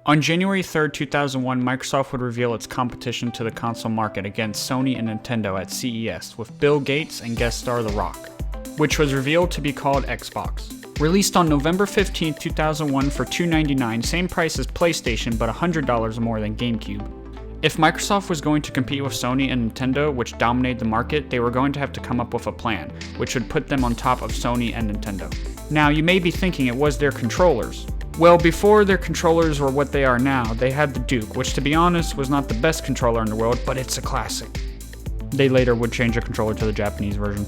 On January 3rd, 2001, Microsoft would reveal its competition to the console market against Sony and Nintendo at CES with Bill Gates and guest star The Rock, which was revealed to be called Xbox. Released on November 15th, 2001 for $299, same price as PlayStation but $100 more than GameCube. If Microsoft was going to compete with Sony and Nintendo, which dominated the market, they were going to have to come up with a plan, which would put them on top of Sony and Nintendo. Now, you may be thinking it was their controllers. Well, before their controllers were what they are now, they had the Duke, which to be honest was not the best controller in the world, but it's a classic. They later would change the controller to the Japanese version.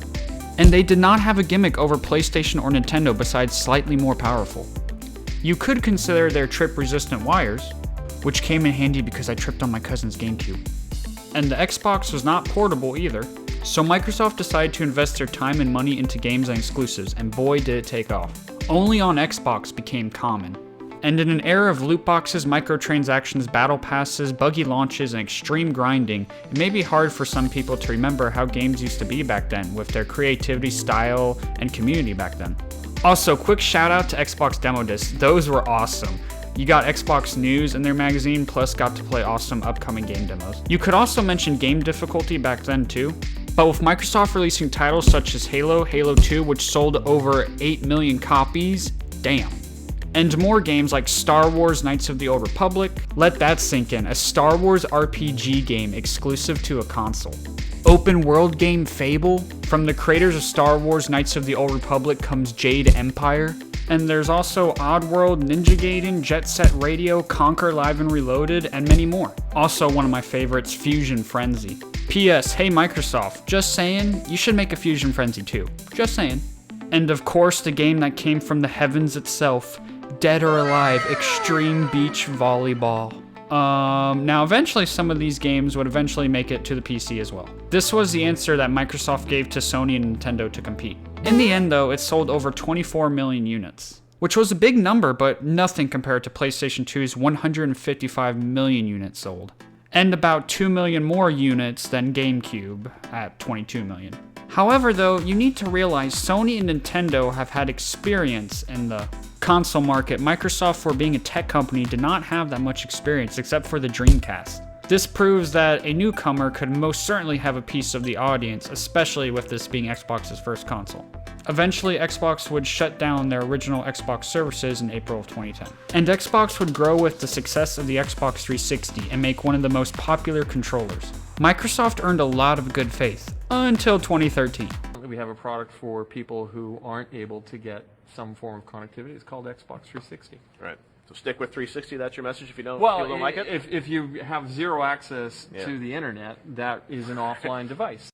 And they did not have a gimmick over PlayStation or Nintendo besides slightly more powerful. You could consider their trip-resistant wires, which came in handy because I tripped on my cousin's GameCube. And the Xbox was not portable either, so Microsoft decided to invest their time and money into games and exclusives, and boy did it take off. Only on Xbox became common. And in an era of loot boxes, microtransactions, battle passes, buggy launches, and extreme grinding, it may be hard for some people to remember how games used to be back then, with their creativity, style, and community back then. Also, quick shout out to Xbox demo discs, those were awesome. You got Xbox news in their magazine, plus got to play awesome upcoming game demos. You could also mention game difficulty back then too, but with Microsoft releasing titles such as Halo, Halo 2, which sold over 8 million copies, damn. And more games like Star Wars Knights of the Old Republic, let that sink in, a Star Wars RPG game exclusive to a console. Open world game Fable, from the creators of Star Wars Knights of the Old Republic comes Jade Empire. And there's also Oddworld, Ninja Gaiden, Jet Set Radio, Conquer Live and Reloaded, and many more. Also one of my favorites, Fusion Frenzy. P.S. Hey Microsoft, just saying, you should make a Fusion Frenzy too. Just saying. And of course the game that came from the heavens itself, Dead or Alive Extreme Beach Volleyball. Now eventually some of these games would eventually make it to the PC as well. This was the answer that Microsoft gave to Sony and Nintendo to compete. In the end though, it sold over 24 million units, which was a big number, but nothing compared to PlayStation 2's 155 million units sold, and about 2 million more units than GameCube at 22 million. However though, you need to realize Sony and Nintendo have had experience in the console market. Microsoft, for being a tech company, did not have that much experience except for the Dreamcast. This proves that a newcomer could most certainly have a piece of the audience, especially with this being Xbox's first console. Eventually, Xbox would shut down their original Xbox services in April of 2010. And Xbox would grow with the success of the Xbox 360 and make one of the most popular controllers. Microsoft earned a lot of good faith, until 2013. We have a product for people who aren't able to get some form of connectivity. It's called Xbox 360. Right. So stick with 360. That's your message. If you don't, Well, you don't like it. if you have zero access to the internet, that is an offline device.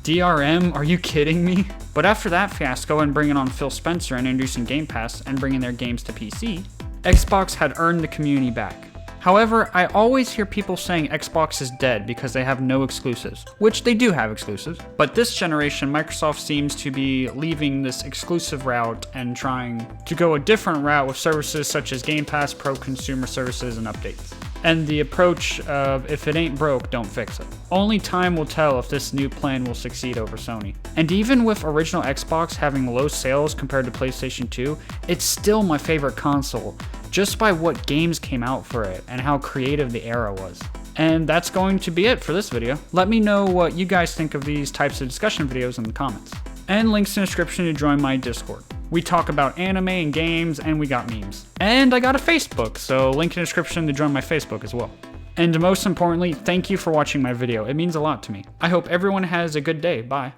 DRM? Are you kidding me? But after that fiasco and bringing on Phil Spencer and introducing Game Pass and bringing their games to PC, Xbox had earned the community back. However, I always hear people saying Xbox is dead because they have no exclusives, which they do have exclusives. But this generation, Microsoft seems to be leaving this exclusive route and trying to go a different route with services such as Game Pass, Pro Consumer Services, and updates. And the approach of, if it ain't broke, don't fix it. Only time will tell if this new plan will succeed over Sony. And even with original Xbox having low sales compared to PlayStation 2, it's still my favorite console, just by what games came out for it and how creative the era was. And that's going to be it for this video. Let me know what you guys think of these types of discussion videos in the comments. And links in the description to join my Discord. We talk about anime and games, and we got memes. And I got a Facebook, so link in the description to join my Facebook as well. And most importantly, thank you for watching my video. It means a lot to me. I hope everyone has a good day. Bye.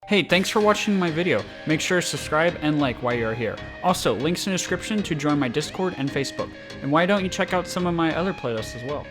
Hey, thanks for watching my video. Make sure to subscribe and like while you're here. Also, links in the description to join my Discord and Facebook. And why don't you check out some of my other playlists as well.